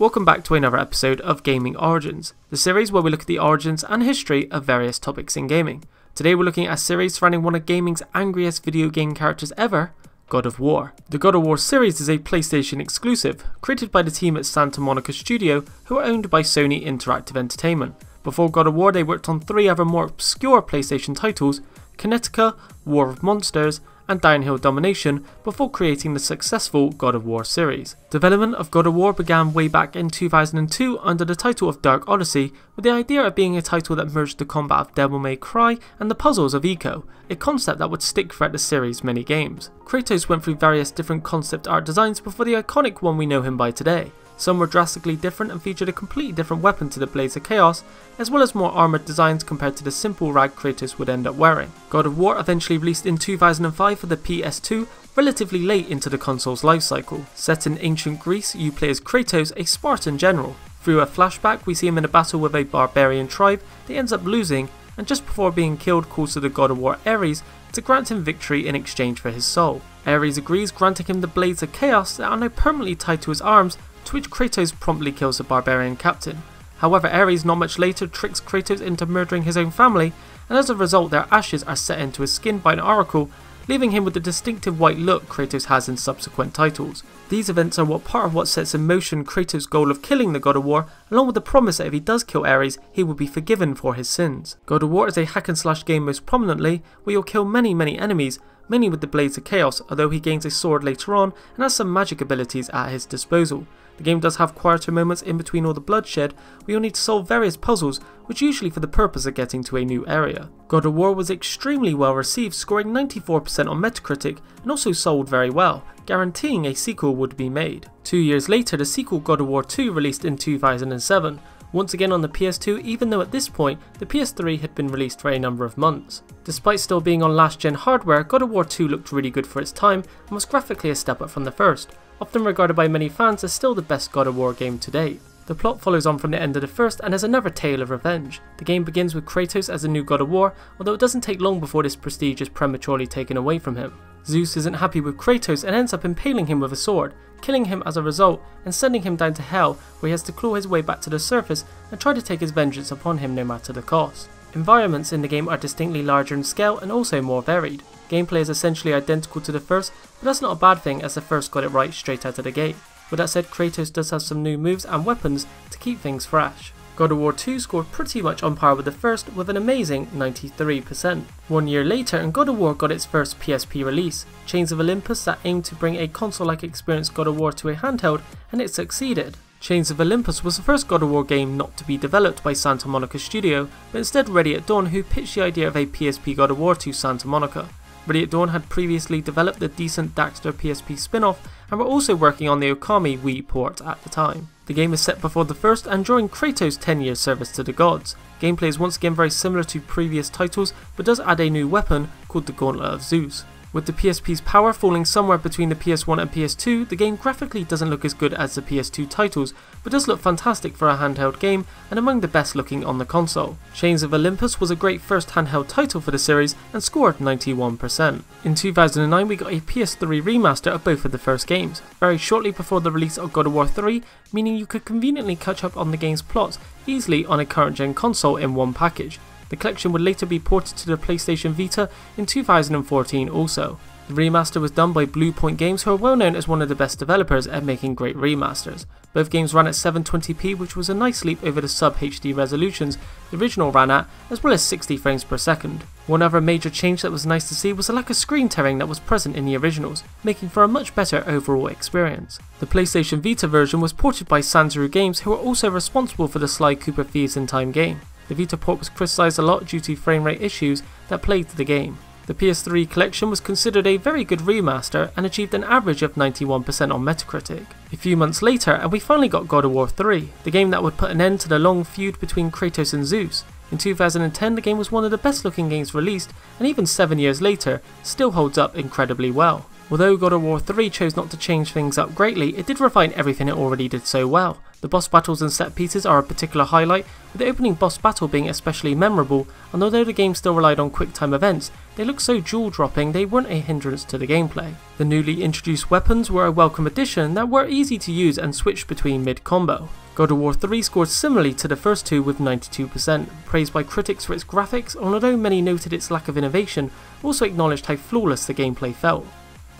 Welcome back to another episode of Gaming Origins, the series where we look at the origins and history of various topics in gaming. Today we're looking at a series surrounding one of gaming's angriest video game characters ever, God of War. The God of War series is a PlayStation exclusive, created by the team at Santa Monica Studio, who are owned by Sony Interactive Entertainment. Before God of War they worked on three other more obscure PlayStation titles, Kinetica, War of Monsters, and Downhill Domination, before creating the successful God of War series. Development of God of War began way back in 2002 under the title of Dark Odyssey, with the idea of being a title that merged the combat of Devil May Cry and the puzzles of Ico, a concept that would stick throughout the series' many games. Kratos went through various different concept art designs before the iconic one we know him by today. Some were drastically different and featured a completely different weapon to the Blades of Chaos, as well as more armoured designs compared to the simple rag Kratos would end up wearing. God of War eventually released in 2005 for the PS2, relatively late into the console's lifecycle. Set in ancient Greece, you play as Kratos, a Spartan general. Through a flashback, we see him in a battle with a barbarian tribe that he ends up losing, and just before being killed calls to the God of War Ares to grant him victory in exchange for his soul. Ares agrees, granting him the Blades of Chaos that are now permanently tied to his arms, to which Kratos promptly kills the barbarian captain. However, Ares not much later tricks Kratos into murdering his own family, and as a result their ashes are set into his skin by an oracle, leaving him with the distinctive white look Kratos has in subsequent titles. These events are part of what sets in motion Kratos' goal of killing the God of War, along with the promise that if he does kill Ares, he will be forgiven for his sins. God of War is a hack and slash game most prominently, where you'll kill many enemies, mainly with the Blades of Chaos, although he gains a sword later on and has some magic abilities at his disposal. The game does have quieter moments in between all the bloodshed, where you'll need to solve various puzzles, which usually for the purpose of getting to a new area. God of War was extremely well received, scoring 94% on Metacritic, and also sold very well, guaranteeing a sequel would be made. 2 years later, the sequel God of War 2 released in 2007, once again on the PS2, even though at this point the PS3 had been released for a number of months. Despite still being on last gen hardware, God of War 2 looked really good for its time and was graphically a step up from the first, often regarded by many fans as still the best God of War game to date. The plot follows on from the end of the first and is another tale of revenge. The game begins with Kratos as a new God of War, although it doesn't take long before this prestige is prematurely taken away from him. Zeus isn't happy with Kratos and ends up impaling him with a sword, killing him as a result and sending him down to hell, where he has to claw his way back to the surface and try to take his vengeance upon him no matter the cost. Environments in the game are distinctly larger in scale and also more varied. Gameplay is essentially identical to the first, but that's not a bad thing as the first got it right straight out of the gate. With that said, Kratos does have some new moves and weapons to keep things fresh. God of War 2 scored pretty much on par with the first with an amazing 93%. 1 year later and God of War got its first PSP release, Chains of Olympus, that aimed to bring a console-like experience God of War to a handheld, and it succeeded. Chains of Olympus was the first God of War game not to be developed by Santa Monica Studio, but instead Ready at Dawn, who pitched the idea of a PSP God of War to Santa Monica. Ready at Dawn had previously developed the decent Daxter PSP spin-off and were also working on the Okami Wii port at the time. The game is set before the first and during Kratos' 10-year service to the gods. Gameplay is once again very similar to previous titles, but does add a new weapon called the Gauntlet of Zeus. With the PSP's power falling somewhere between the PS1 and PS2, the game graphically doesn't look as good as the PS2 titles, but does look fantastic for a handheld game and among the best looking on the console. Chains of Olympus was a great first handheld title for the series and scored 91%. In 2009 we got a Ps3 remaster of both of the first games, very shortly before the release of God of War 3, meaning you could conveniently catch up on the game's plots easily on a current gen console in one package. The collection would later be ported to the PlayStation Vita in 2014 also. The remaster was done by Blue Point Games, who are well known as one of the best developers at making great remasters. Both games ran at 720p, which was a nice leap over the sub-HD resolutions the original ran at, as well as 60 frames per second. One other major change that was nice to see was the lack of screen tearing that was present in the originals, making for a much better overall experience. The PlayStation Vita version was ported by Sanzaru Games, who are also responsible for the Sly Cooper Thieves in Time game. The Vita port was criticised a lot due to frame rate issues that plagued the game. The PS3 collection was considered a very good remaster and achieved an average of 91% on Metacritic. A few months later and we finally got God of War 3, the game that would put an end to the long feud between Kratos and Zeus. In 2010 the game was one of the best looking games released, and even 7 years later still holds up incredibly well. Although God of War 3 chose not to change things up greatly, it did refine everything it already did so well. The boss battles and set pieces are a particular highlight, with the opening boss battle being especially memorable, and although the game still relied on quick time events, they looked so jaw-dropping they weren't a hindrance to the gameplay. The newly introduced weapons were a welcome addition that were easy to use and switch between mid-combo. God of War 3 scored similarly to the first two with 92%, praised by critics for its graphics, and although many noted its lack of innovation, also acknowledged how flawless the gameplay felt.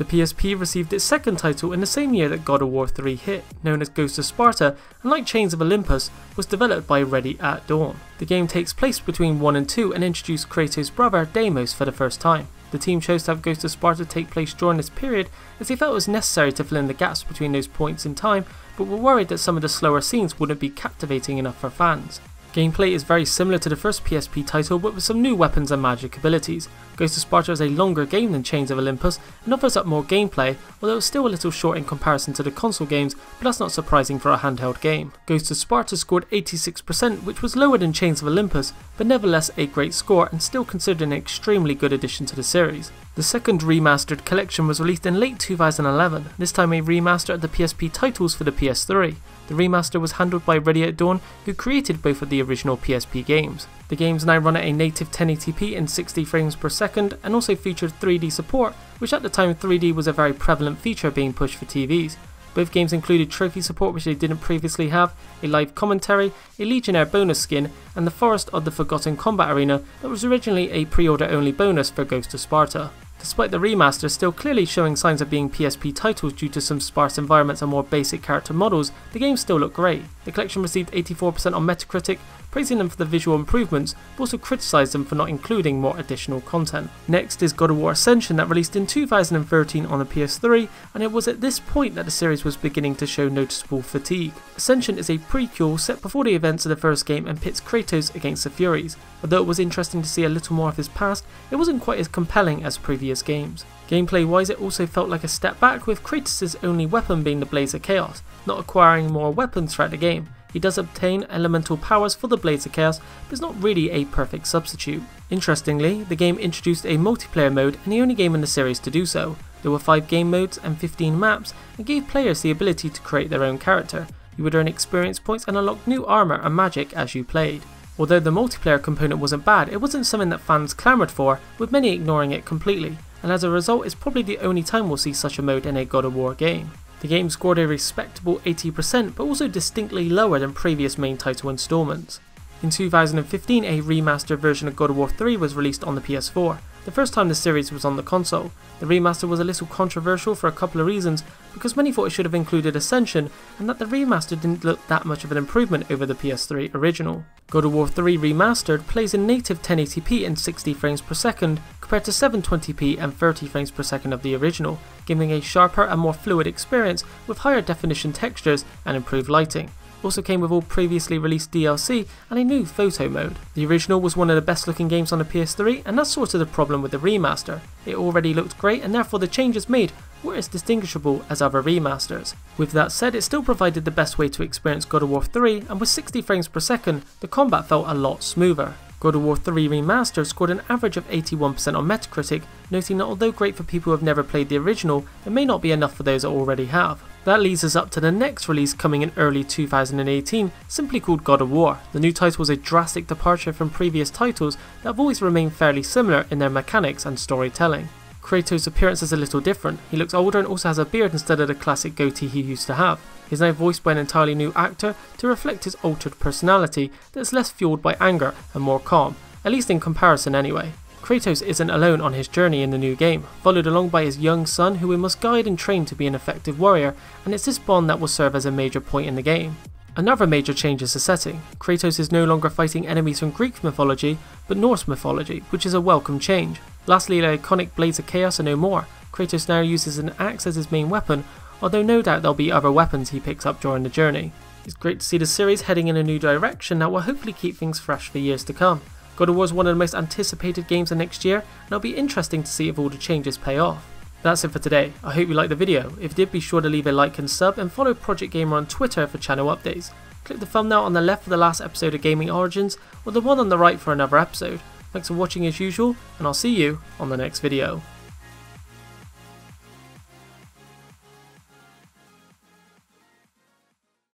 The PSP received its second title in the same year that God of War 3 hit, known as Ghost of Sparta, and like Chains of Olympus, was developed by Ready at Dawn. The game takes place between 1 and 2 and introduced Kratos' brother Deimos for the first time. The team chose to have Ghost of Sparta take place during this period as they felt it was necessary to fill in the gaps between those points in time, but were worried that some of the slower scenes wouldn't be captivating enough for fans. Gameplay is very similar to the first PSP title, but with some new weapons and magic abilities. Ghost of Sparta is a longer game than Chains of Olympus and offers up more gameplay, although it's still a little short in comparison to the console games, but that's not surprising for a handheld game. Ghost of Sparta scored 86%, which was lower than Chains of Olympus, but nevertheless a great score and still considered an extremely good addition to the series. The second remastered collection was released in late 2011, this time a remaster of the PSP titles for the PS3. The remaster was handled by Ready at Dawn, who created both of the original PSP games. The games now run at a native 1080p in 60 frames per second and also featured 3D support, which at the time 3D was a very prevalent feature being pushed for TVs. Both games included trophy support, which they didn't previously have, a live commentary, a Legionnaire bonus skin, and the Forest of the Forgotten Combat Arena that was originally a pre-order only bonus for Ghost of Sparta. Despite the remaster still clearly showing signs of being PSP titles due to some sparse environments and more basic character models, the games still look great. The collection received 84% on Metacritic, praising them for the visual improvements, but also criticised them for not including more additional content. Next is God of War Ascension, that released in 2013 on the PS3, and it was at this point that the series was beginning to show noticeable fatigue. Ascension is a prequel set before the events of the first game and pits Kratos against the Furies. Although it was interesting to see a little more of his past, it wasn't quite as compelling as previous games. Gameplay wise, it also felt like a step back, with Kratos' only weapon being the Blades of Chaos, not acquiring more weapons throughout the game. He does obtain elemental powers for the Blades of Chaos, but is not really a perfect substitute. Interestingly, the game introduced a multiplayer mode, and the only game in the series to do so. There were 5 game modes and 15 maps, and gave players the ability to create their own character. You would earn experience points and unlock new armor and magic as you played. Although the multiplayer component wasn't bad, it wasn't something that fans clamoured for, with many ignoring it completely, and as a result it's probably the only time we'll see such a mode in a God of War game. The game scored a respectable 80%, but also distinctly lower than previous main title installments. In 2015, a remastered version of God of War 3 was released on the PS4, the first time the series was on the console. The remaster was a little controversial for a couple of reasons, because many thought it should have included Ascension, and that the remaster didn't look that much of an improvement over the PS3 original. God of War 3 Remastered plays in native 1080p in 60 frames per second, compared to 720p and 30 frames per second of the original, giving a sharper and more fluid experience with higher definition textures and improved lighting. Also came with all previously released DLC and a new photo mode. The original was one of the best looking games on the PS3, and that's sort of the problem with the remaster. It already looked great, and therefore the changes made were as distinguishable as other remasters. With that said, it still provided the best way to experience God of War 3, and with 60 frames per second, the combat felt a lot smoother. God of War 3 Remaster scored an average of 81% on Metacritic, noting that although great for people who have never played the original, it may not be enough for those that already have. That leads us up to the next release coming in early 2018, simply called God of War. The new title was a drastic departure from previous titles that have always remained fairly similar in their mechanics and storytelling. Kratos' appearance is a little different. He looks older and also has a beard instead of the classic goatee he used to have. He is now voiced by an entirely new actor to reflect his altered personality that is less fueled by anger and more calm, at least in comparison anyway. Kratos isn't alone on his journey in the new game, followed along by his young son who he must guide and train to be an effective warrior, and it's this bond that will serve as a major point in the game. Another major change is the setting. Kratos is no longer fighting enemies from Greek mythology, but Norse mythology, which is a welcome change. Lastly, the iconic Blades of Chaos are no more. Kratos now uses an axe as his main weapon, although no doubt there'll be other weapons he picks up during the journey. It's great to see the series heading in a new direction that will hopefully keep things fresh for years to come. God of War is one of the most anticipated games of next year, and it'll be interesting to see if all the changes pay off. That's it for today. I hope you liked the video. If you did, be sure to leave a like and sub, and follow Project Gamer on Twitter for channel updates. Click the thumbnail on the left for the last episode of Gaming Origins, or the one on the right for another episode. Thanks for watching as usual, and I'll see you on the next video.